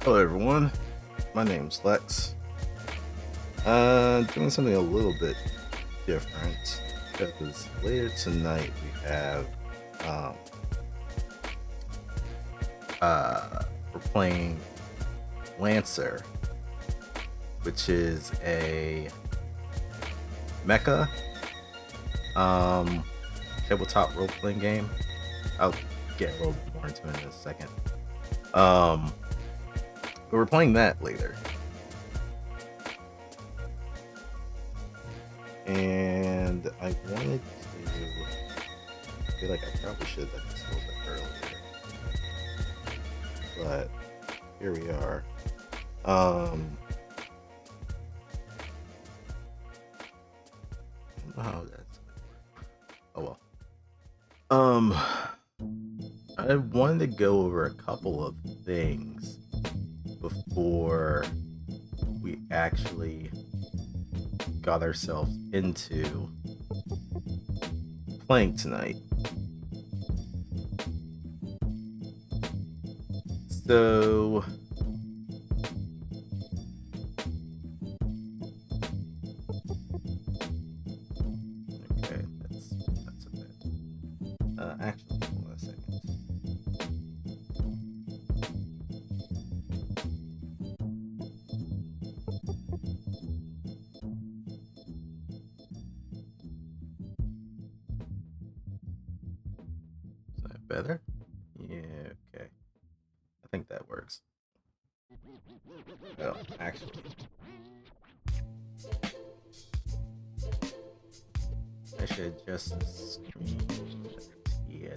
Hello everyone, my name's Lex. Doing something a little bit different because later tonight we have um we're playing Lancer, which is a mecha um tabletop role playing game. I'll get a little bit more into it in a second. Um but we're playing that later. And I wanted to I feel like I probably should have done this a little bit earlier. But here we are. Um I don't know how that's oh well. Um I wanted to go over a couple of things before we actually got ourselves into playing tonight. So okay, that's a bit. Actually, hold on a second. Is that better? Yeah, okay. I think that works. Well, actually, I should adjust the screen. Yeah.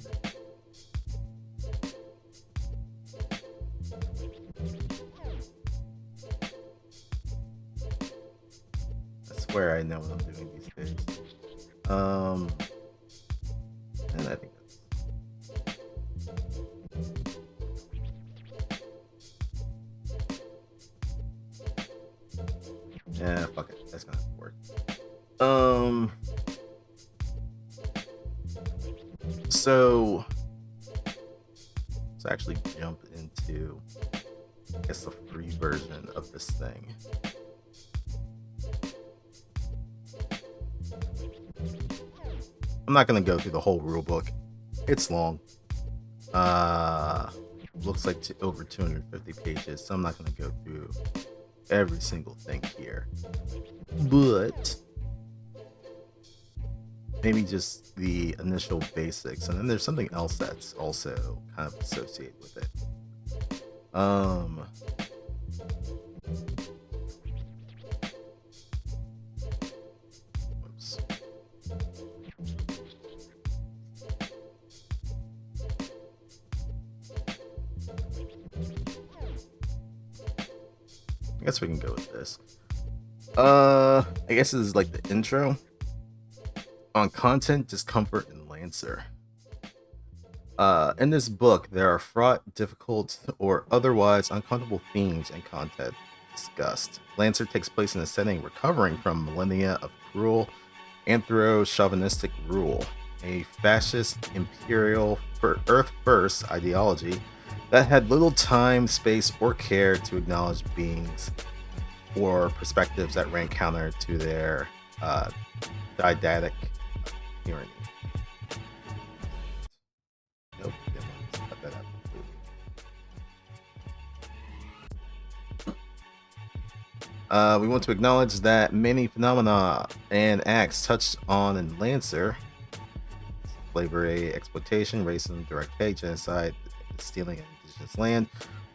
I swear I know what I'm doing these days. And I think yeah, fuck it. That's gonna have to work. So let's actually jump into, I guess, the free version of this thing. I'm not gonna go through the whole rule book. It's long. Looks like over 250 pages, so I'm not gonna go through every single thing here. But maybe just the initial basics, and then there's something else that's also kind of associated with it. Oops. I guess we can go with this. I guess this is like the intro on content, discomfort, and Lancer. In this book, there are fraught, difficult, or otherwise uncomfortable themes and content discussed. Lancer takes place in a setting recovering from millennia of cruel, anthro-chauvinistic rule, a fascist, imperial, Earth-first ideology that had little time, space, or care to acknowledge beings or perspectives that ran counter to their didactic tyranny. Nope, didn't want to cut that out completely. We want to acknowledge that many phenomena and acts touched on in Lancer, slavery, exploitation, racism, direct pay, genocide, stealing of indigenous land,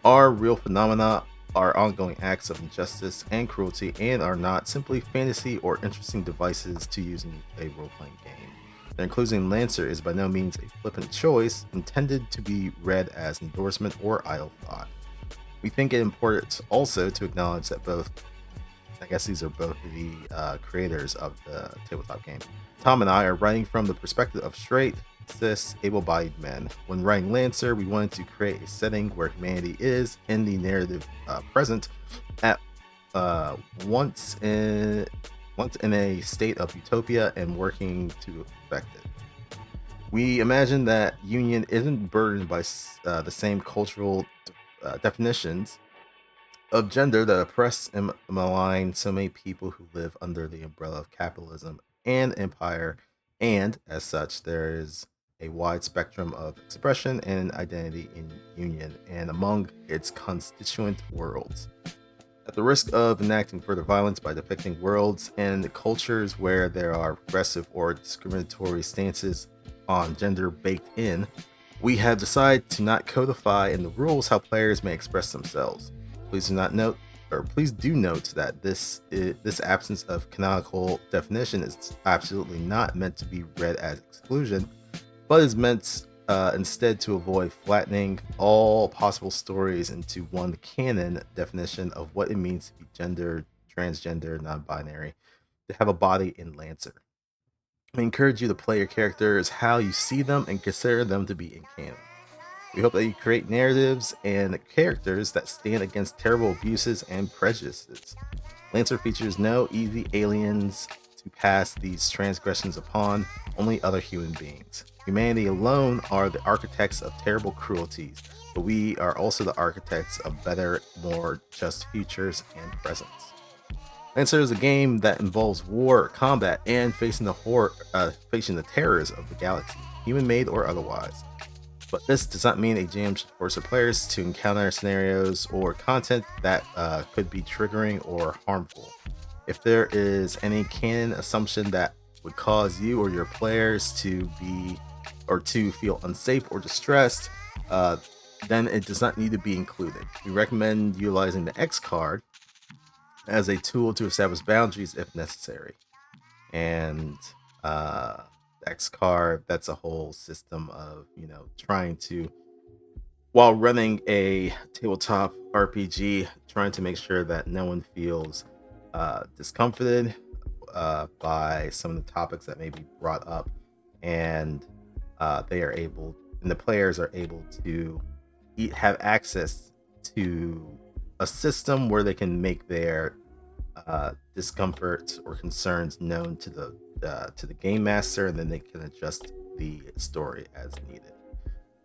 are real phenomena, are ongoing acts of injustice and cruelty, and are not simply fantasy or interesting devices to use in a role-playing game. The inclusion in Lancer is by no means a flippant choice intended to be read as endorsement or idle thought. We think it important also to acknowledge that both, I guess these are both the creators of the tabletop game, Tom and I are writing from the perspective of straight, cis, able-bodied men. When writing Lancer, we wanted to create a setting where humanity is, in the narrative present, at once in a state of utopia and working to affect it. We imagine that Union isn't burdened by the same cultural definitions of gender that oppress and malign so many people who live under the umbrella of capitalism and empire, and as such, there is a wide spectrum of expression and identity in union and among its constituent worlds. At the risk of enacting further violence by depicting worlds and cultures where there are progressive or discriminatory stances on gender baked in, we have decided to not codify in the rules how players may express themselves. Please do note that this absence of canonical definition is absolutely not meant to be read as exclusion, but is meant instead to avoid flattening all possible stories into one canon definition of what it means to be gender, transgender, non-binary, to have a body in Lancer. We encourage you to play your characters how you see them and consider them to be in canon. We hope that you create narratives and characters that stand against terrible abuses and prejudices. Lancer features no easy aliens to pass these transgressions upon, only other human beings. Humanity alone are the architects of terrible cruelties, but we are also the architects of better, more just futures and presents. Lancer is a game that involves war, combat, and facing the terrors of the galaxy, human-made or otherwise. But this does not mean a GM should force their players to encounter scenarios or content that could be triggering or harmful. If there is any canon assumption that would cause you or your players to feel unsafe or distressed, then it does not need to be included. We recommend utilizing the X card as a tool to establish boundaries if necessary. And X card, that's a whole system of, trying to, while running a tabletop RPG, trying to make sure that no one feels discomforted by some of the topics that may be brought up, and the players are able to have access to a system where they can make their discomfort or concerns known to the game master, and then they can adjust the story as needed.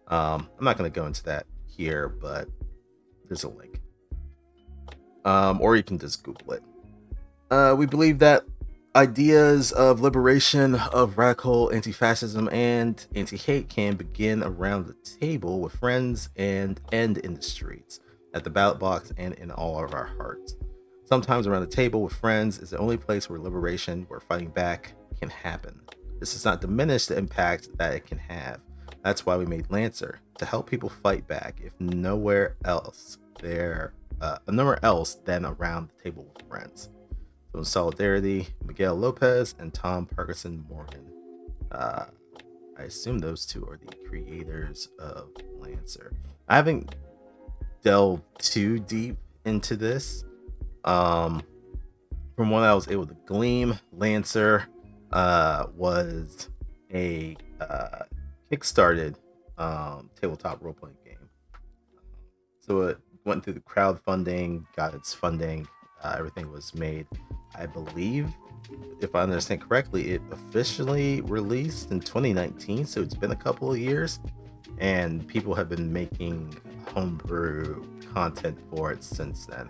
I'm not going to go into that here, but there's a link, or you can just Google it. We believe that ideas of liberation, of radical anti-fascism and anti-hate can begin around the table with friends and end in the streets, at the ballot box, and in all of our hearts. Sometimes around the table with friends is the only place where liberation, where fighting back can happen. This does not diminish the impact that it can have. That's why we made Lancer, to help people fight back, if nowhere else than around the table with friends. So in solidarity, Miguel Lopez and Tom Parkinson Morgan. I assume those two are the creators of Lancer. I haven't delved too deep into this. From what I was able to glean, Lancer was a kickstarted tabletop role-playing game. So it went through the crowdfunding, got its funding, everything was made. I believe, if I understand correctly, it officially released in 2019, so it's been a couple of years, and people have been making homebrew content for it since then.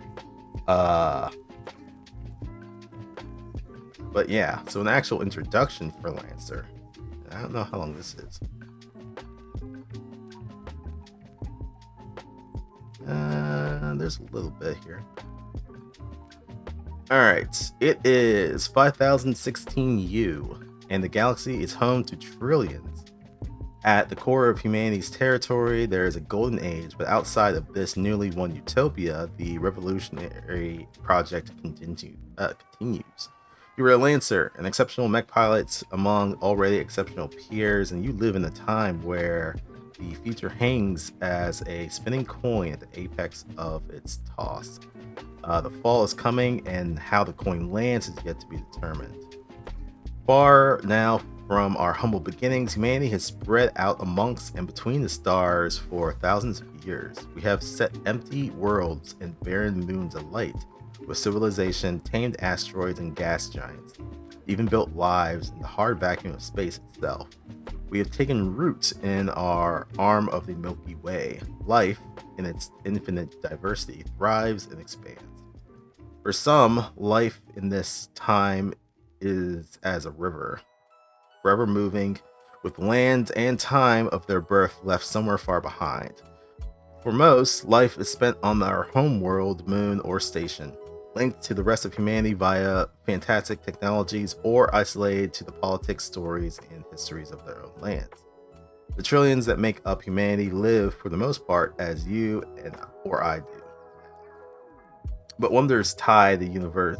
But yeah, so an actual introduction for Lancer. I don't know how long this is. There's a little bit here. Alright, it is 5016 U, and the galaxy is home to trillions. At the core of humanity's territory, there is a golden age, but outside of this newly won utopia, the revolutionary project continues. You are a Lancer, an exceptional mech pilot among already exceptional peers, and you live in a time where the future hangs as a spinning coin at the apex of its toss. The fall is coming, and how the coin lands is yet to be determined. Far now from our humble beginnings, humanity has spread out amongst and between the stars for thousands of years. We have set empty worlds and barren moons alight with civilization, tamed asteroids and gas giants, even built lives in the hard vacuum of space itself. We have taken root in our arm of the Milky Way. Life, in its infinite diversity, thrives and expands. For some, life in this time is as a river, forever moving, with land and time of their birth left somewhere far behind. For most, life is spent on our home world, moon, or station, linked to the rest of humanity via fantastic technologies or isolated to the politics, stories, and histories of their own lands. The trillions that make up humanity live, for the most part, as you and or I do. But wonders tie the universe,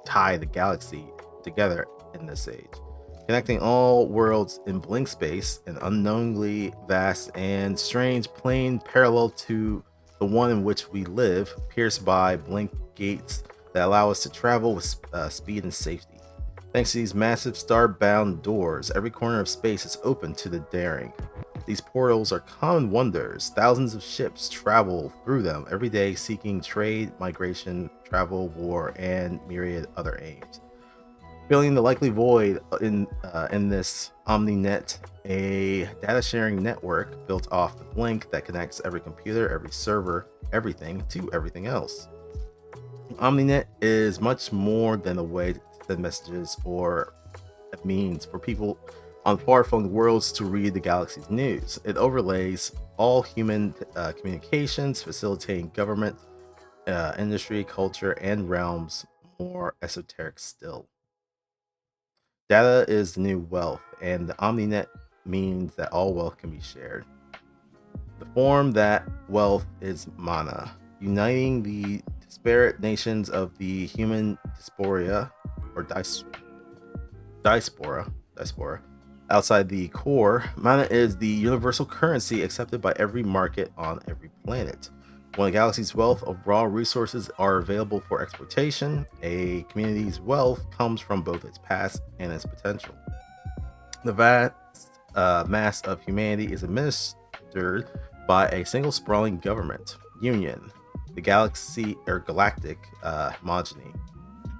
tie the galaxy together in this age, connecting all worlds in blank space, an unknowingly vast and strange plane parallel to the one in which we live, pierced by blank gates that allow us to travel with speed and safety. Thanks to these massive star-bound doors, every corner of space is open to the daring. These portals are common wonders. Thousands of ships travel through them every day, seeking trade, migration, travel, war, and myriad other aims. Filling the likely void in this OmniNet, a data sharing network built off the link that connects every computer, every server, everything to everything else. OmniNet is much more than a way to send messages or a means for people on far-flung worlds to read the galaxy's news. It overlays all human communications, facilitating government, industry, culture, and realms more esoteric still. Data is the new wealth, and the OmniNet means that all wealth can be shared. The form that wealth is mana, uniting the disparate nations of the human diaspora, or diaspora, outside the core. Mana is the universal currency accepted by every market on every planet. When a galaxy's wealth of raw resources are available for exploitation, a community's wealth comes from both its past and its potential. The vast mass of humanity is administered by a single sprawling government, Union, the galaxy or galactic homogeny.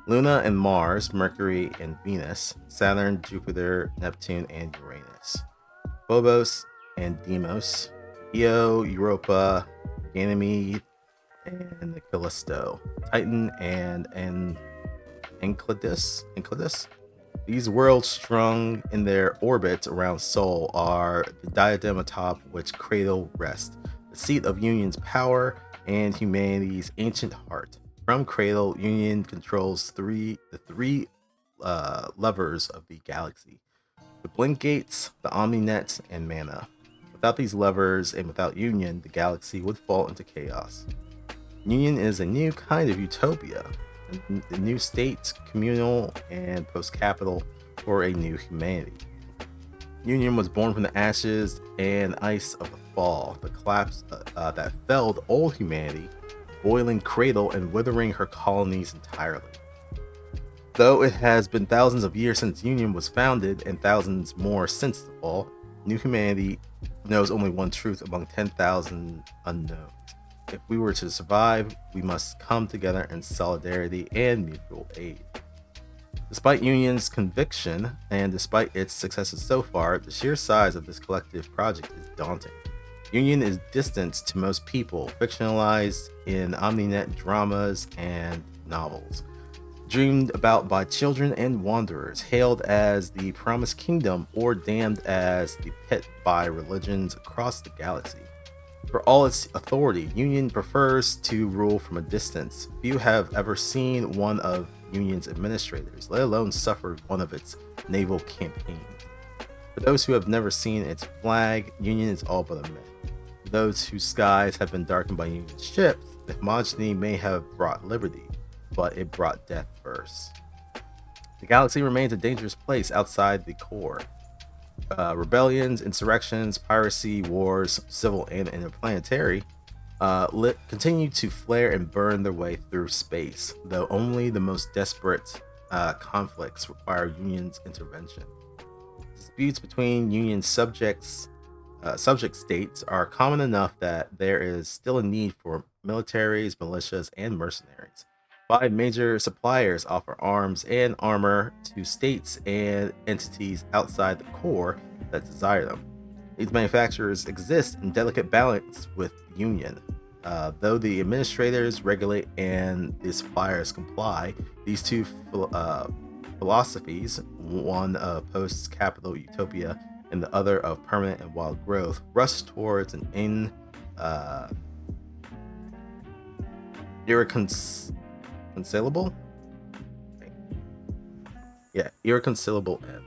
Luna and Mars, Mercury and Venus, Saturn, Jupiter, Neptune, and Uranus. Phobos and Deimos, Io, Europa, Ganymede, and Callisto. Titan and Enceladus. These worlds strung in their orbit around Sol are the diadem atop which Cradle rests, the seat of Union's power and humanity's ancient heart. From Cradle, Union controls the three levers of the galaxy: the Blink Gates, the OmniNet, and Mana. Without these levers and without Union, the galaxy would fall into chaos. Union is a new kind of utopia, a new state, communal and post-capital, for a new humanity. Union was born from the ashes and ice of the fall, the collapse that felled all humanity, boiling Cradle and withering her colonies entirely. Though it has been thousands of years since Union was founded and thousands more since the fall, new humanity knows only one truth among 10,000 unknowns. If we were to survive, we must come together in solidarity and mutual aid. Despite Union's conviction, and despite its successes so far, the sheer size of this collective project is daunting. Union is distant to most people, fictionalized in OmniNet dramas and novels, dreamed about by children and wanderers, hailed as the promised kingdom or damned as the pit by religions across the galaxy. For all its authority, Union prefers to rule from a distance. Few have ever seen one of Union's administrators, let alone suffered one of its naval campaigns. For those who have never seen its flag, Union is all but a myth. For those whose skies have been darkened by Union ships, the homogeny may have brought liberty, but it brought death first. The galaxy remains a dangerous place outside the core. Rebellions, insurrections, piracy, wars, civil and interplanetary, continue to flare and burn their way through space, though only the most desperate conflicts require Union's intervention. Disputes between Union subject states are common enough that there is still a need for militaries, militias, and mercenaries. 5 major suppliers offer arms and armor to states and entities outside the core, that desire them. These manufacturers exist in delicate balance with the union. Though the administrators regulate and the suppliers comply, these two philosophies, one of post-capital utopia and the other of permanent and wild growth, rush towards an irreconcilable, irreconcilable end.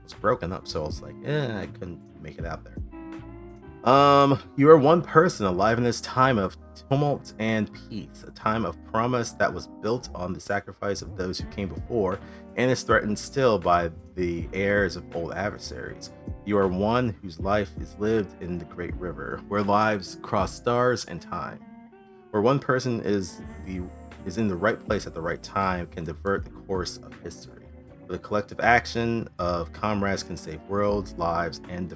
It's broken up, so I was like, I couldn't make it out there. You are one person alive in this time of tumult and peace, a time of promise that was built on the sacrifice of those who came before and is threatened still by the heirs of old adversaries. You are one whose life is lived in the great river, where lives cross stars and time. Where one person is in the right place at the right time can divert the course of history. Where the collective action of comrades can save worlds, lives, and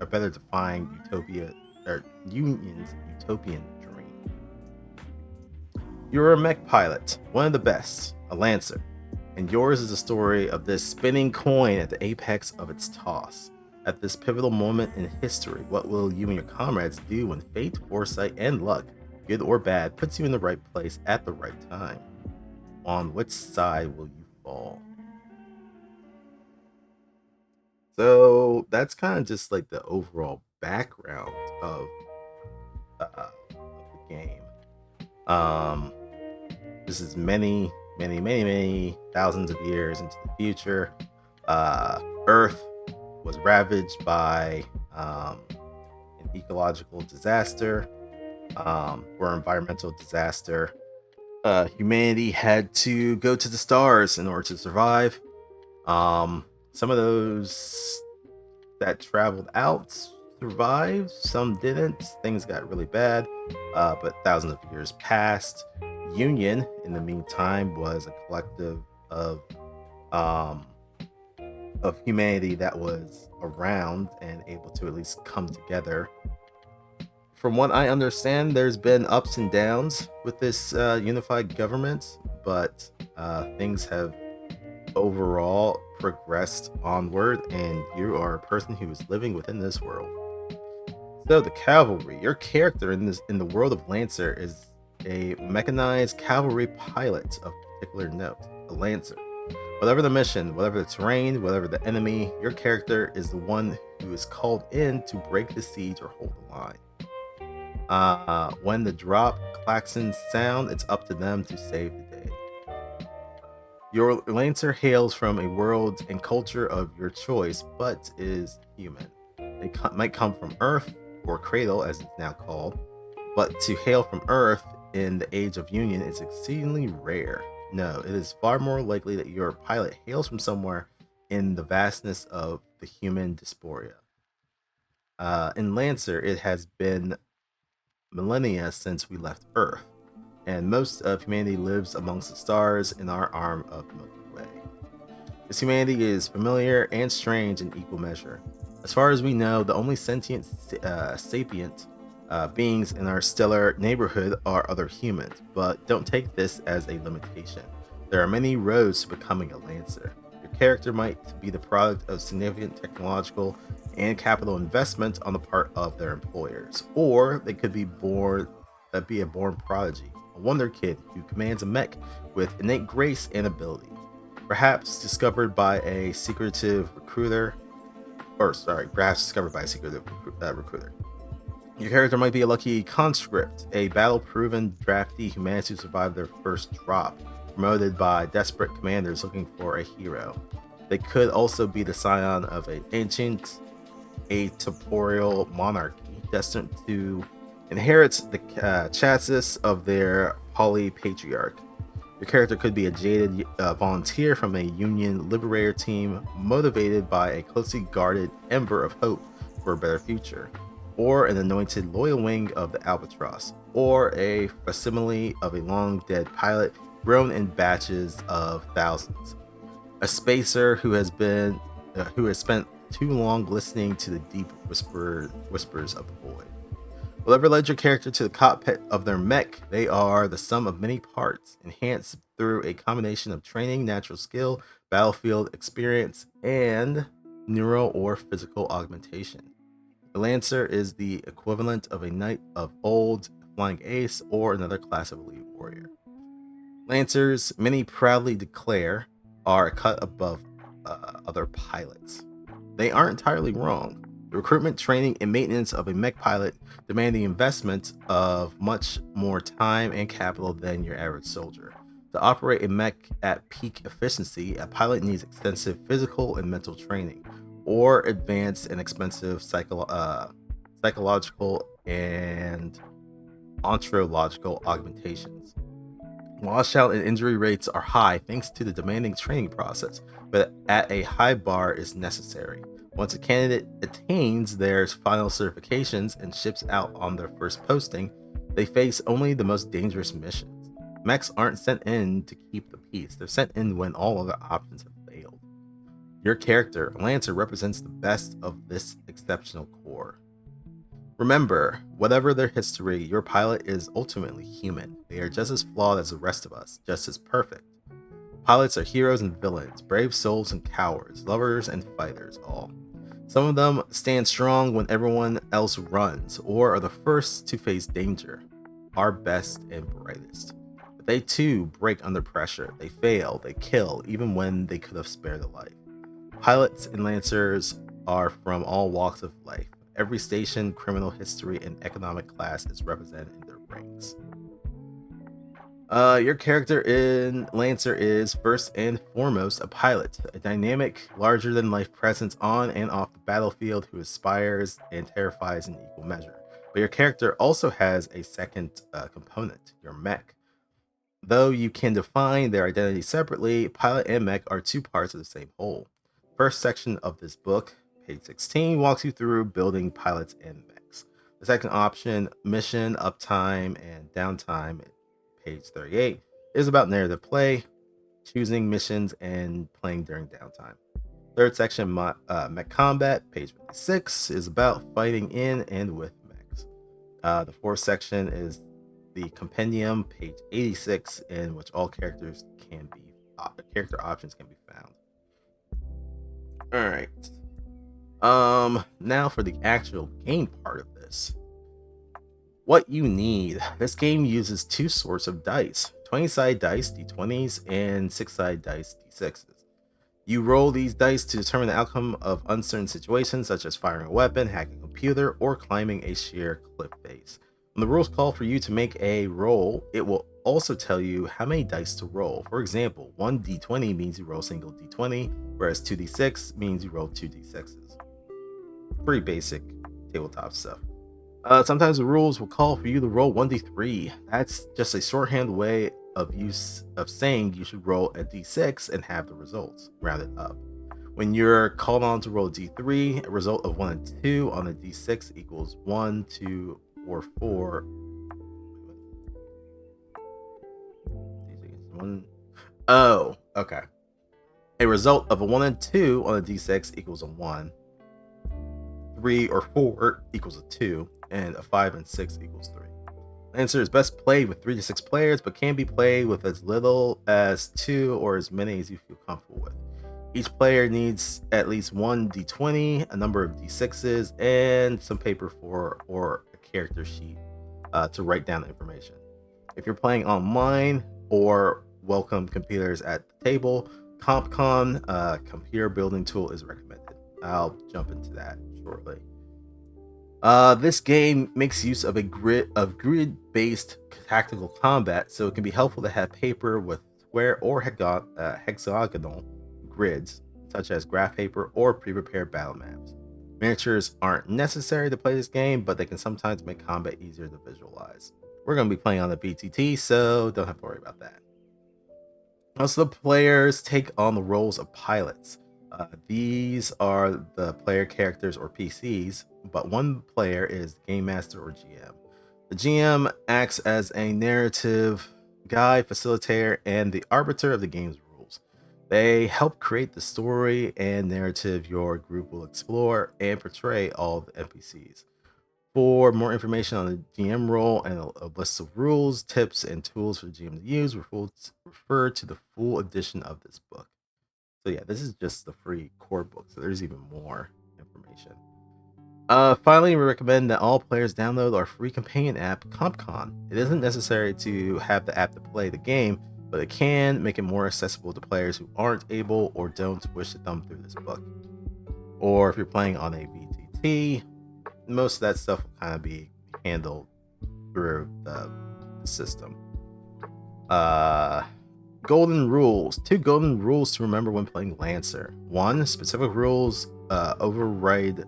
better define utopia or union's utopian dream. You're a mech pilot, one of the best, a lancer, and yours is the story of this spinning coin at the apex of its toss. At this pivotal moment in history, what will you and your comrades do when fate, foresight, and luck, good or bad, puts you in the right place at the right time? On which side will you fall? So that's kind of just like the overall background of the game. This is many thousands of years into the future. Earth was ravaged by an ecological disaster or environmental disaster. Humanity had to go to the stars in order to survive. Some of those that traveled out survived, some didn't. Things got really bad, but thousands of years passed. Union, in the meantime, was a collective of humanity that was around and able to at least come together. From what I understand, there's been ups and downs with this unified government, but things have overall progressed onward, and you are a person who is living within this world. So the cavalry, your character in the world of Lancer is a mechanized cavalry pilot of particular note, a Lancer. Whatever the mission, whatever the terrain, whatever the enemy, your character is the one who is called in to break the siege or hold the line. When the drop klaxons sound, it's up to them to save the day. Your Lancer hails from a world and culture of your choice, but is human. It might come from Earth, or Cradle as it's now called, but to hail from Earth in the Age of Union is exceedingly rare. No, it is far more likely that your pilot hails from somewhere in the vastness of the human diaspora. In Lancer, it has been millennia since we left Earth, and most of humanity lives amongst the stars in our arm of the Milky Way. This humanity is familiar and strange in equal measure. As far as we know, the only sentient sapient beings in our stellar neighborhood are other humans, but don't take this as a limitation. There are many roads to becoming a Lancer. Your character might be the product of significant technological and capital investment on the part of their employers, or they could be a born prodigy, a wonder kid who commands a mech with innate grace and ability, perhaps discovered by a secretive recruiter. Your character might be a lucky conscript, a battle-proven draftee who managed to survive their first drop, promoted by desperate commanders looking for a hero. They could also be the scion of an ancient atemporal monarchy destined to inherit the chassis of their polypatriarch. Your character could be a jaded volunteer from a Union Liberator team motivated by a closely guarded ember of hope for a better future, or an anointed loyal wing of the Albatross, or a facsimile of a long-dead pilot grown in batches of thousands. A spacer who has spent too long listening to the deep whispers of the void. Whatever led your character to the cockpit of their mech, they are the sum of many parts, enhanced through a combination of training, natural skill, battlefield experience, and neural or physical augmentation. The Lancer is the equivalent of a knight of old, flying ace, or another class of elite warrior. Lancers, many proudly declare, are a cut above other pilots. They aren't entirely wrong. The recruitment, training, and maintenance of a mech pilot demand the investment of much more time and capital than your average soldier. To operate a mech at peak efficiency, a pilot needs extensive physical and mental training, or advanced and expensive psychological and ontological augmentations. Washout and injury rates are high thanks to the demanding training process, but at a high bar is necessary. Once a candidate attains their final certifications and ships out on their first posting, they face only the most dangerous missions. Mechs aren't sent in to keep the peace, they're sent in when all other options have failed. Your character, Lancer, represents the best of this exceptional core. Remember, whatever their history, your pilot is ultimately human. They are just as flawed as the rest of us, just as perfect. Pilots are heroes and villains, brave souls and cowards, lovers and fighters, all. Some of them stand strong when everyone else runs, or are the first to face danger, our best and brightest. But they too break under pressure. They fail, they kill, even when they could have spared a life. Pilots and Lancers are from all walks of life. Every station, criminal history, and economic class is represented in their ranks. Your character in Lancer is first and foremost a pilot, a dynamic, larger than life presence on and off the battlefield who inspires and terrifies in equal measure. But your character also has a second component, your mech. Though you can define their identity separately, pilot and mech are two parts of the same whole. First section of this book, page 16, walks you through building pilots and mechs. The second option, mission, uptime, and downtime, page 38, is about narrative play, choosing missions, and playing during downtime. Third section, mech combat, page 56, is about fighting in and with mechs. The fourth section is the compendium, page 86, in which all character options can be found. All right. Now for the actual game part of this. What you need. This game uses two sorts of dice: 20-sided dice, d20s, and 6-sided dice, d6s. You roll these dice to determine the outcome of uncertain situations, such as firing a weapon, hacking a computer, or climbing a sheer cliff face. When the rules call for you to make a roll, it will also tell you how many dice to roll. For example, 1d20 means you roll a single d20, whereas 2d6 means you roll 2d6s. Pretty basic tabletop stuff. Sometimes the rules will call for you to roll 1d3. That's just a shorthand way of saying you should roll a d6 and have the results rounded up. When you're called on to roll a d3, a result of 1 and 2 on a d6 equals 1, 2, or 4. Oh, okay. A result of a 1 and 2 on a d6 equals a 1. 3 or 4 equals a 2, and a 5 and 6 equals 3. Lancer is best played with 3 to 6 players, but can be played with as little as 2 or as many as you feel comfortable with. Each player needs at least one d20, a number of d6s, and some paper or a character sheet to write down the information. If you're playing online or welcome computers at the table, CompCon, computer building tool, is recommended. I'll jump into that shortly. This game makes use of grid-based tactical combat, so it can be helpful to have paper with square or hexagonal grids, such as graph paper or pre-prepared battle maps. Miniatures aren't necessary to play this game, but they can sometimes make combat easier to visualize. We're going to be playing on the VTT, so don't have to worry about that. Most of the players take on the roles of pilots. These are the player characters or PCs, but one player is the game master or GM. The GM acts as a narrative guide, facilitator, and the arbiter of the game's rules. They help create the story and narrative your group will explore and portray all the NPCs. For more information on the GM role and a list of rules, tips, and tools for the GM to use, refer to the full edition of this book. So yeah, this is just the free core book, so there's even more information. Finally, we recommend that all players download our free companion app, CompCon. It isn't necessary to have the app to play the game, but it can make it more accessible to players who aren't able or don't wish to thumb through this book. Or if you're playing on a VTT, most of that stuff will kind of be handled through the system. Golden rules. 2 golden rules to remember when playing Lancer. 1. Specific rules override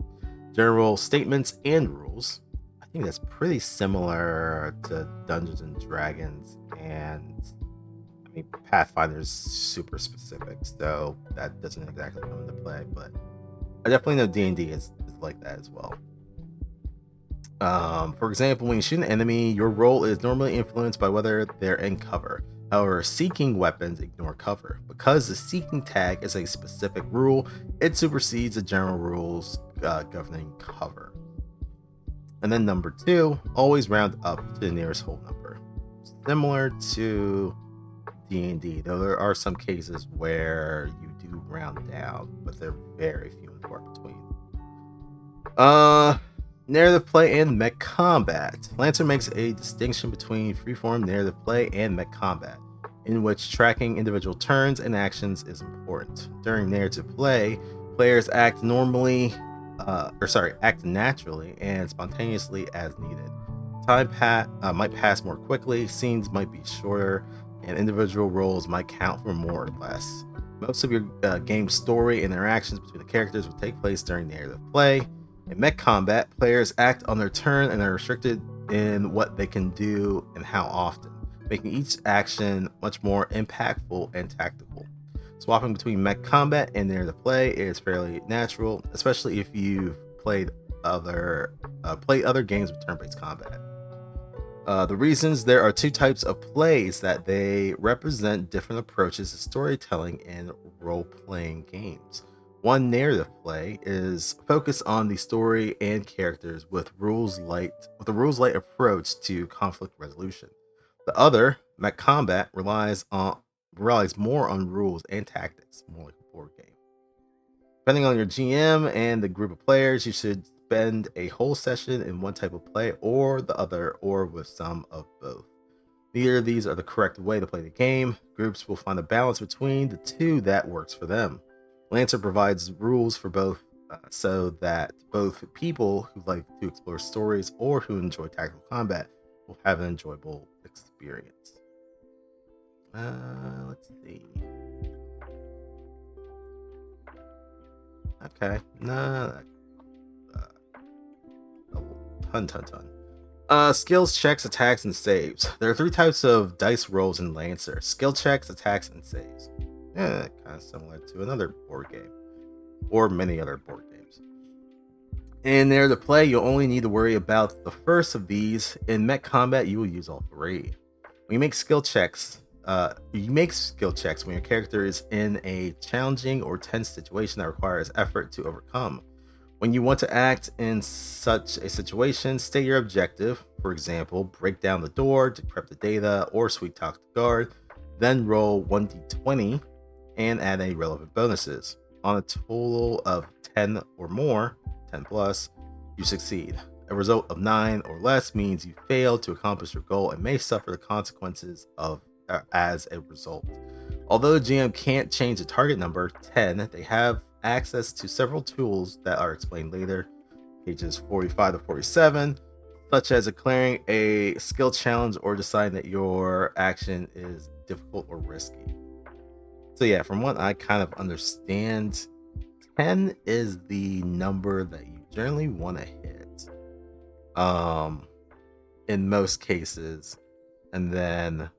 general statements and rules. I think that's pretty similar to Dungeons and Dragons, and I mean Pathfinder's super specific, so that doesn't exactly come into play. But I definitely know D&D is like that as well. For example, when you shoot an enemy, your role is normally influenced by whether they're in cover. However, seeking weapons ignore cover. Because the seeking tag is a specific rule, it supersedes the general rules governing cover. And then number 2, always round up to the nearest whole number. Similar to D&D, though there are some cases where you do round down, but they're very few and far between. Narrative play and mech combat. Lancer makes a distinction between freeform narrative play and mech combat, in which tracking individual turns and actions is important. During narrative play, players act naturally and spontaneously as needed. Time might pass more quickly, scenes might be shorter, and individual roles might count for more or less. Most of your game's story and interactions between the characters will take place during narrative play. In mech combat, players act on their turn and are restricted in what they can do and how often, making each action much more impactful and tactical. Swapping between mech combat and narrative play is fairly natural, especially if you've played other games with turn-based combat. The reasons: there are 2 types of plays that they represent different approaches to storytelling in role-playing games. One, narrative play, is focused on the story and characters with a rules-light approach to conflict resolution. The other, mech combat, relies more on rules and tactics, more like a board game. Depending on your GM and the group of players, you should spend a whole session in one type of play or the other, or with some of both. Neither of these are the correct way to play the game. Groups will find a balance between the 2 that works for them. Lancer provides rules for both, so that both people who like to explore stories or who enjoy tactical combat will have an enjoyable experience. Let's see. Okay, ton. Skills, checks, attacks, and saves. There are 3 types of dice rolls in Lancer: skill checks, attacks, and saves. Kind of similar to another board game, or many other board games. In narrative play, you'll only need to worry about the first of these. In mech combat, you will use all 3. When you make skill checks, when your character is in a challenging or tense situation that requires effort to overcome. When you want to act in such a situation, state your objective. For example, break down the door, decrypt the data, or sweet talk the guard. Then roll 1d20 and add any relevant bonuses. On a total of 10 or more, 10 plus, you succeed. A result of 9 or less means you failed to accomplish your goal and may suffer the consequences as a result. Although the GM can't change the target number, 10, they have access to several tools that are explained later, pages 45 to 47, such as declaring a skill challenge or deciding that your action is difficult or risky. So yeah, from what I kind of understand, 10 is the number that you generally want to hit in most cases, and then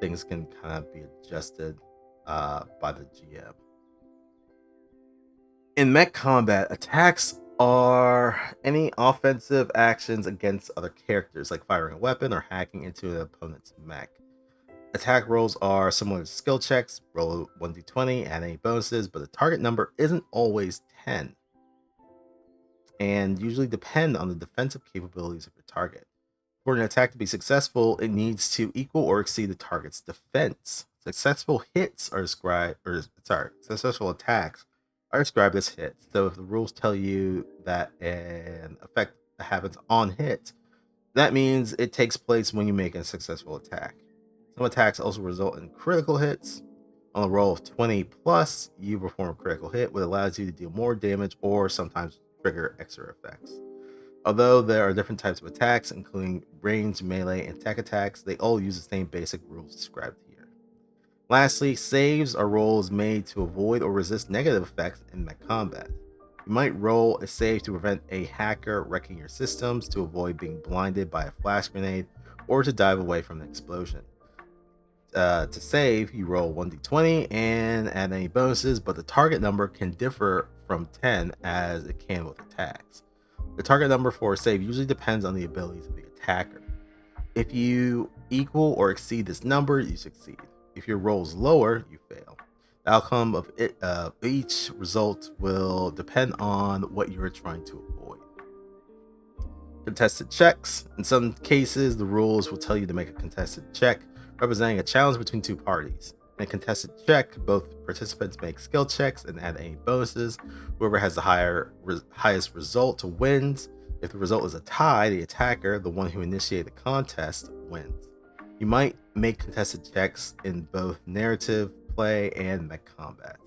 things can kind of be adjusted by the GM. In mech combat, attacks are any offensive actions against other characters, like firing a weapon or hacking into an opponent's mech. Attack rolls are similar to skill checks. Roll 1d20, add any bonuses, but the target number isn't always 10, and usually depend on the defensive capabilities of your target. For an attack to be successful, it needs to equal or exceed the target's defense. Successful hits are described, successful attacks are described as hits. So if the rules tell you that an effect happens on hit, that means it takes place when you make a successful attack. Some attacks also result in critical hits. On a roll of 20 plus, you perform a critical hit, which allows you to deal more damage or sometimes trigger extra effects. Although there are different types of attacks, including range, melee, and tech attacks, they all use the same basic rules described here. Lastly, saves are rolls made to avoid or resist negative effects in mech combat. You might roll a save to prevent a hacker wrecking your systems, to avoid being blinded by a flash grenade, or to dive away from an explosion. To save, you roll 1d20 and add any bonuses, but the target number can differ from 10 as it can with attacks. The target number for a save usually depends on the abilities of the attacker. If you equal or exceed this number, you succeed. If your roll is lower, you fail. The outcome of each result will depend on what you are trying to avoid. Contested checks. In some cases, the rules will tell you to make a contested check, representing a challenge between two parties. In a contested check, both participants make skill checks and add any bonuses. Whoever has the highest result wins. If the result is a tie, the attacker, the one who initiated the contest, wins. You might make contested checks in both narrative play and mech combat.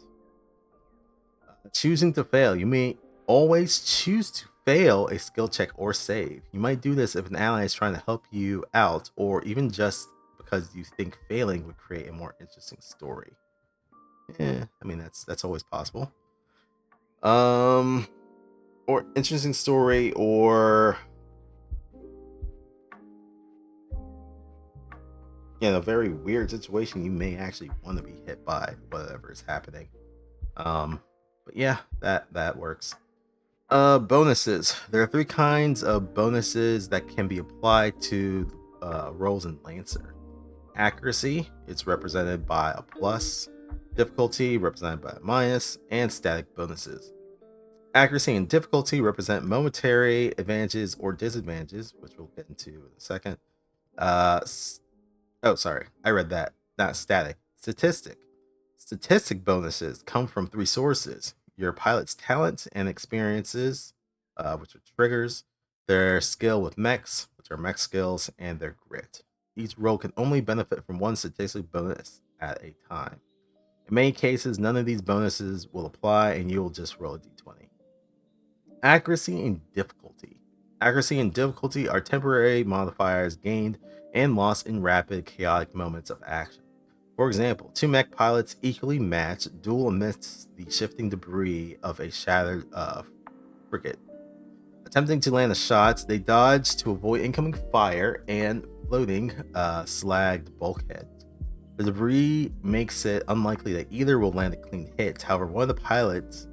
Choosing to fail. You may always choose to fail a skill check or save. You might do this if an ally is trying to help you out, or even just because you think failing would create a more interesting story. I mean that's always possible. Or interesting story, or in a very weird situation, you may actually want to be hit by whatever is happening. But yeah, that works. Bonuses. There are 3 kinds of bonuses that can be applied to rolls in Lancer. Accuracy, it's represented by a plus. Difficulty, represented by a minus, and static bonuses. Accuracy and difficulty represent momentary advantages or disadvantages, which we'll get into in a second. Sorry, I read that. Not static. Statistic. Statistic bonuses come from 3 sources: your pilot's talent and experiences, which are triggers, their skill with mechs, which are mech skills, and their grit. Each role can only benefit from one statistic bonus at a time. In many cases, none of these bonuses will apply, and you'll just roll a d20. Accuracy and difficulty. Accuracy and difficulty are temporary modifiers gained and lost in rapid, chaotic moments of action. For example, 2 mech pilots equally matched duel amidst the shifting debris of a shattered frigate. Attempting to land a shot, they dodge to avoid incoming fire and floating slagged bulkhead. The debris makes it unlikely that either will land a clean hit. However, one of the pilots,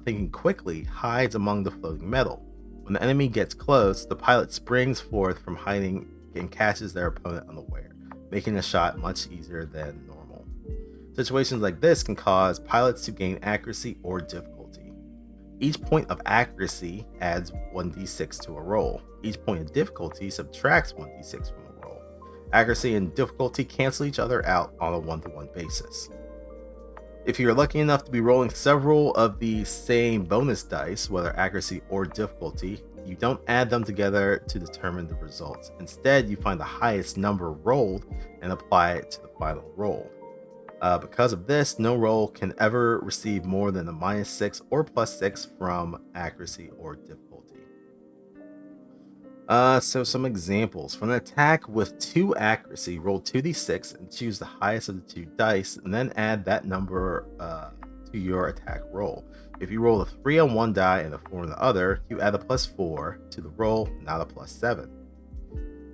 thinking quickly, hides among the floating metal. When the enemy gets close, the pilot springs forth from hiding and catches their opponent unaware, making the shot much easier than normal. Situations like this can cause pilots to gain accuracy or difficulty. Each point of accuracy adds 1d6 to a roll. Each point of difficulty subtracts 1d6 from a roll. Accuracy and difficulty cancel each other out on a 1-to-1 basis. If you're lucky enough to be rolling several of the same bonus dice, whether accuracy or difficulty, you don't add them together to determine the results. Instead, you find the highest number rolled and apply it to the final roll. Because of this, no roll can ever receive more than a -6 or +6 from accuracy or difficulty. So some examples. For an attack with 2 accuracy, roll 2d6 and choose the highest of the 2 dice, and then add that number to your attack roll. If you roll a 3 on one die and a 4 on the other, you add a +4 to the roll, not a +7.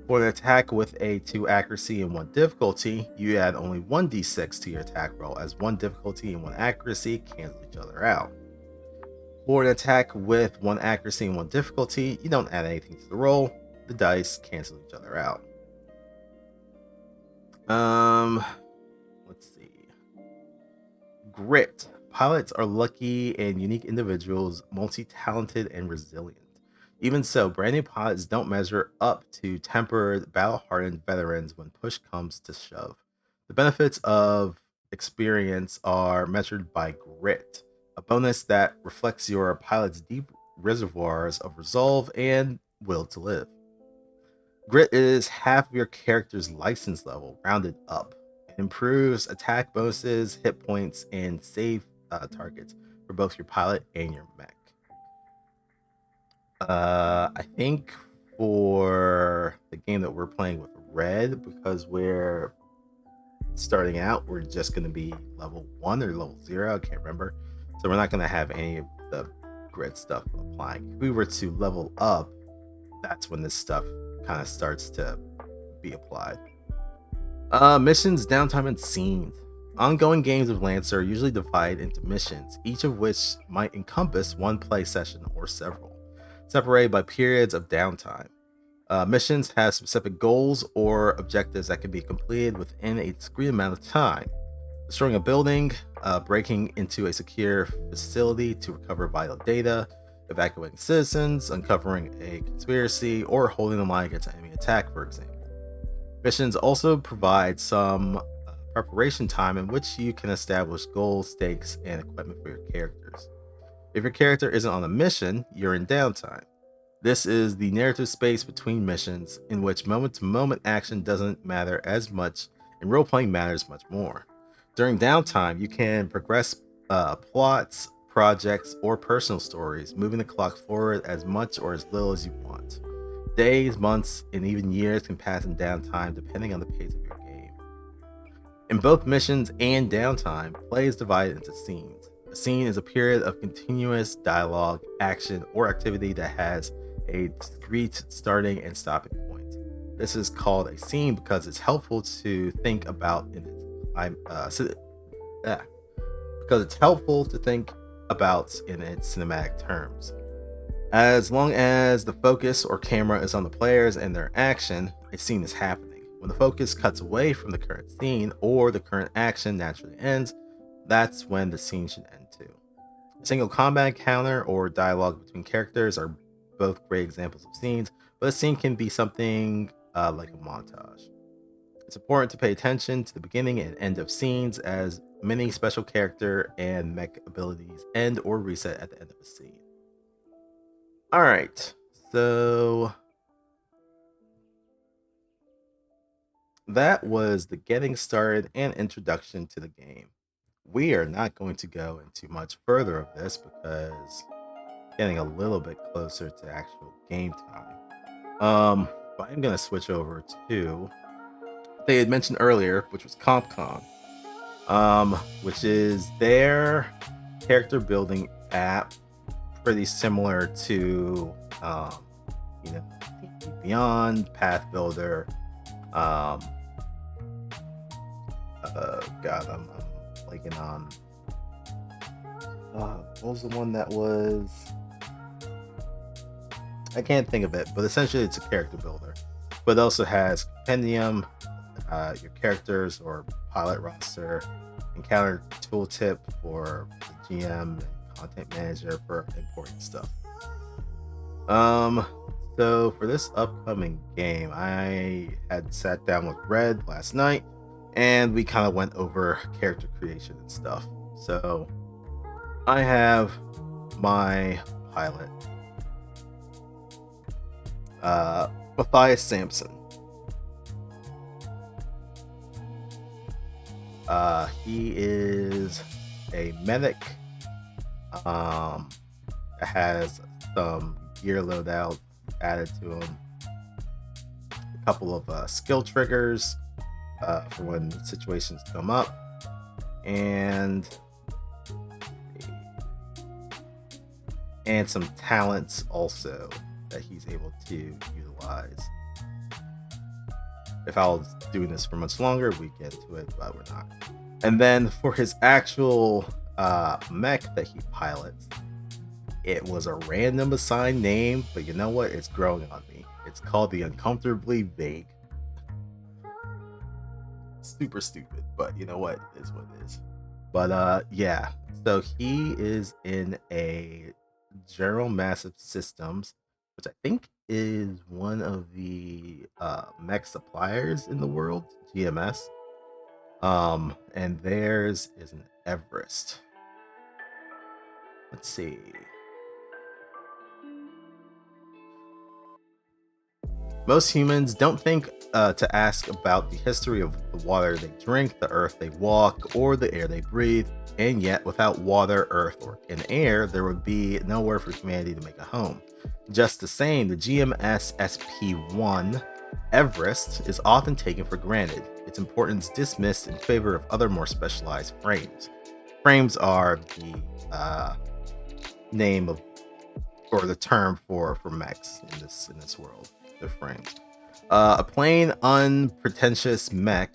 For an attack with a 2 accuracy and 1 difficulty, you add only 1d6 to your attack roll, as 1 difficulty and 1 accuracy cancel each other out. For an attack with 1 accuracy and 1 difficulty, you don't add anything to the roll. The dice cancel each other out. Let's see. Grit. Pilots are lucky and unique individuals, multi-talented and resilient. Even so, brand new pilots don't measure up to tempered, battle-hardened veterans when push comes to shove. The benefits of experience are measured by grit, a bonus that reflects your pilot's deep reservoirs of resolve and will to live. Grit is half of your character's license level, rounded up. It improves attack bonuses, hit points, and save targets for both your pilot and your mech. I think for the game that we're playing with red, because we're starting out, we're just going to be level 1 or level 0. I can't remember. So we're not going to have any of the grid stuff applying. If we were to level up, that's when this stuff kind of starts to be applied. Missions, downtime, and scenes. Ongoing games of Lancer are usually divided into missions, each of which might encompass one play session or several, separated by periods of downtime. Missions have specific goals or objectives that can be completed within a discrete amount of time. Destroying a building, breaking into a secure facility to recover vital data, evacuating citizens, uncovering a conspiracy, or holding the line against an enemy attack, for example. Missions also provide some preparation time in which you can establish goals, stakes, and equipment for your characters. If your character isn't on a mission, you're in downtime. This is the narrative space between missions in which moment to moment action doesn't matter as much and role playing matters much more. During downtime, you can progress plots, projects, or personal stories, moving the clock forward as much or as little as you want. Days, months, and even years can pass in downtime depending on the pace of your game. In both missions and downtime, play is divided into scenes. A scene is a period of continuous dialogue, action, or activity that has a discrete starting and stopping point. This is called a scene because it's helpful to think about in its cinematic terms. As long as the focus or camera is on the players and their action, a scene is happening. When the focus cuts away from the current scene or the current action naturally ends, that's when the scene should end too. A single combat encounter or dialogue between characters are both great examples of scenes, but a scene can be something like a montage. It's important to pay attention to the beginning and end of scenes, as many special character and mech abilities end or reset at the end of a scene. All right, so that was the getting started and introduction to the game. We are not going to go into much further of this because getting a little bit closer to actual game time. But I'm gonna switch over to they had mentioned earlier, which was CompCon, which is their character building app, pretty similar to Beyond, Path Builder. God, I'm blanking on. What was the one that was? I can't think of it, but essentially it's a character builder. But it also has compendium, your characters or pilot roster, encounter tooltip for the GM, and content manager for importing stuff. So for this upcoming game, I had sat down with Red last night, and we kind of went over character creation and stuff. So I have my pilot, Matthias Sampson. He is a medic. That has some gear loadout added to him. A couple of skill triggers for when situations come up, and some talents also that he's able to utilize. If I was doing this for much longer, we'd get to it, but we're not. And then for his actual mech that he pilots, it was a random assigned name, but you know what? It's growing on me. It's called the Uncomfortably Vague. Super stupid, but you know what? It is what it is. But yeah, so he is in a General Massive Systems, which I think is one of the mech suppliers in the world, GMS. And theirs is an Everest. Let's see. Most humans don't think to ask about the history of the water they drink, the earth they walk, or the air they breathe. And yet, without water, earth, and air, there would be nowhere for humanity to make a home. Just the same, the GMS SP-1 Everest is often taken for granted, its importance dismissed in favor of other more specialized frames. Frames are the name of, or the term for mechs in this world. They're frames. A plain, unpretentious mech,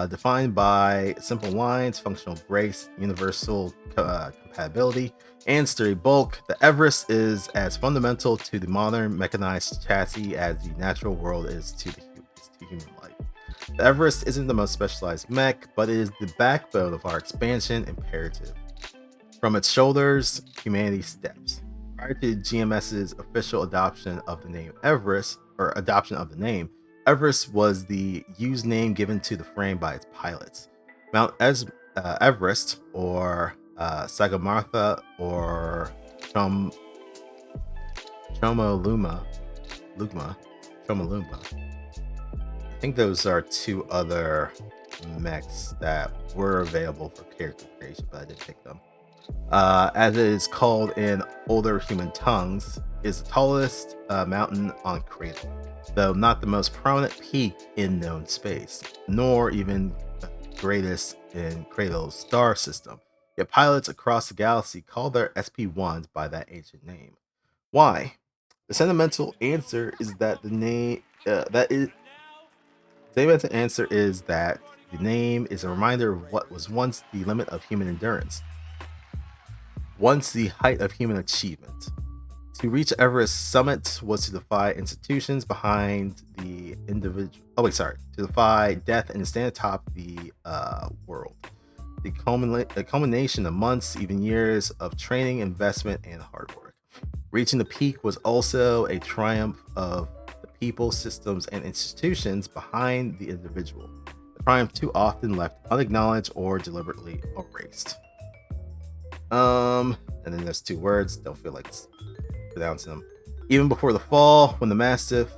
defined by simple lines, functional grace, universal compatibility, and sturdy bulk. The Everest is as fundamental to the modern mechanized chassis as the natural world is to human life. The Everest isn't the most specialized mech, but it is the backbone of our expansion imperative. From its shoulders, humanity steps. Prior to GMS's official adoption of the name Everest, Everest was the used name given to the frame by its pilots. Mount Everest, or Sagamartha, or Chomolungma. I think those are two other mechs that were available for character creation, but I didn't pick them. As it is called in older human tongues, is the tallest mountain on Cradle, though not the most prominent peak in known space, nor even the greatest in Cradle's star system. Yet pilots across the galaxy call their SP-1s by that ancient name. Why? The sentimental answer is that the name the name is a reminder of what was once the limit of human endurance, once the height of human achievement. To reach Everest summit was to defy institutions behind the individual. To defy death and stand atop the world. The culmination of months, even years of training, investment, and hard work. Reaching the peak was also a triumph of the people, systems, and institutions behind the individual. The triumph too often left unacknowledged or deliberately erased. And then there's two words. Don't feel like pronouncing them. Even before the fall, when the massive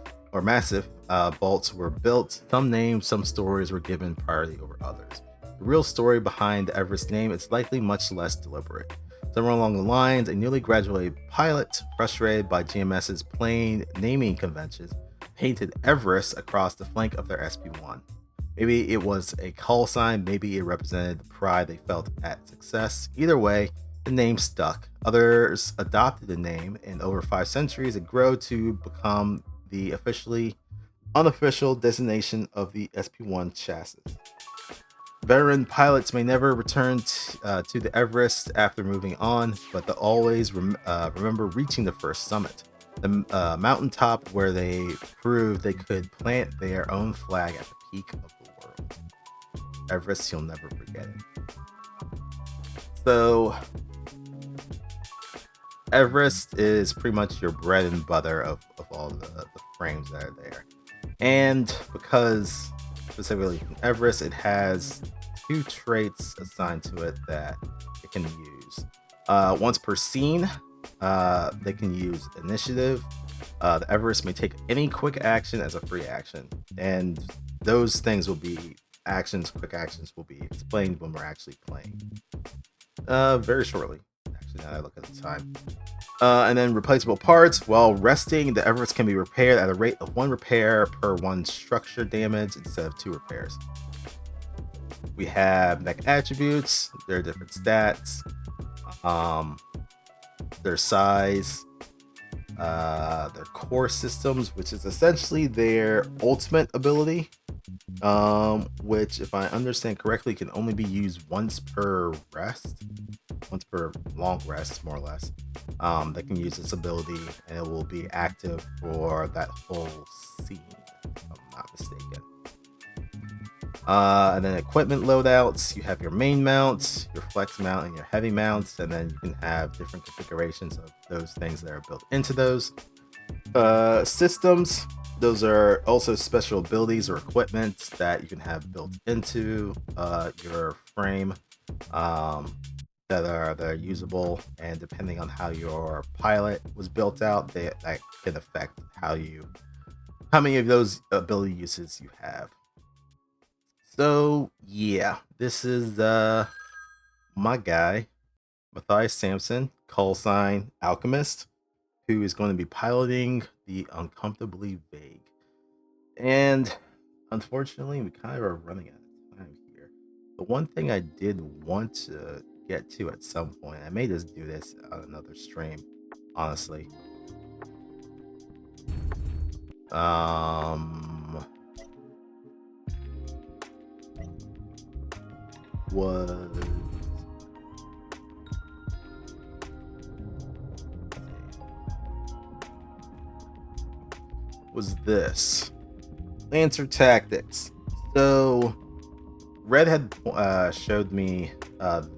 bolts were built, some names, some stories were given priority over others. The real story behind the Everest name is likely much less deliberate. Somewhere along the lines, a newly graduated pilot, frustrated by GMS's plain naming conventions, painted Everest across the flank of their SP-1. Maybe it was a call sign, maybe it represented the pride they felt at success. Either way, the name stuck. Others adopted the name, and over 5 centuries it grew to become the unofficial designation of the SP-1 chassis. Veteran pilots may never return to the Everest after moving on, but they'll always remember reaching the first summit, the mountaintop where they proved they could plant their own flag at the peak of the world. Everest, you'll never forget it. So, Everest is pretty much your bread and butter of all the frames that are there. And because specifically from Everest, it has 2 traits assigned to it that it can use. Once per scene, they can use initiative. The Everest may take any quick action as a free action, and those things will be quick actions will be explained when we're actually playing. Very shortly, actually, now I look at the time. And then replaceable parts. While resting, the Everest can be repaired at a rate of 1 repair per 1 structure damage instead of 2 repairs. We have mech attributes. There are different stats. Their size. Their core systems, which is essentially their ultimate ability. Which, if I understand correctly, can only be used once per long rest, more or less. They can use this ability and it will be active for that whole scene, if I'm not mistaken. And then equipment loadouts. You have your main mounts, your flex mount, and your heavy mounts, and then you can have different configurations of those things that are built into those systems. Those are also special abilities or equipment that you can have built into your frame, um, that are usable, and depending on how your pilot was built out, that can affect how many of those ability uses you have. So yeah, this is my guy, Matthias Sampson, call sign Alchemist, who is going to be piloting the Uncomfortably Vague. And unfortunately, we kind of are running out of time here. The one thing I did want to get to at some point, I may just do this on another stream, honestly. Um, was this Lancer Tactics? So Red had showed me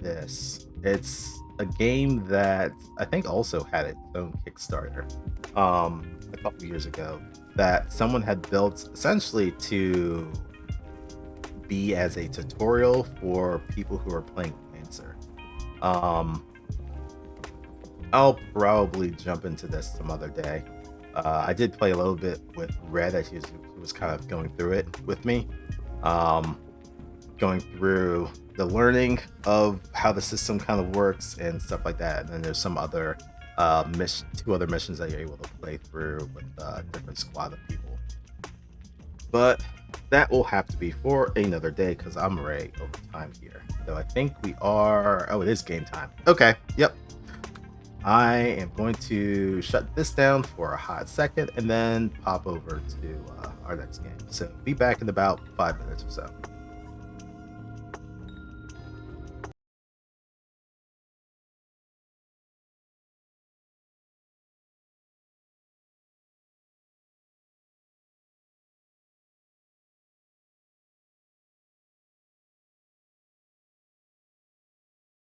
this. It's a game that I think also had its own Kickstarter a couple years ago that someone had built essentially to be as a tutorial for people who are playing Lancer. I'll probably jump into this some other day. I did play a little bit with Red as he was kind of going through it with me. Going through the learning of how the system kind of works and stuff like that. And then there's some other two other missions that you're able to play through with a different squad of people. But that will have to be for another day because I'm already over time here. So I think we are. Oh, it is game time. Okay. Yep. I am going to shut this down for a hot second and then pop over to our next game. So be back in about 5 minutes or so.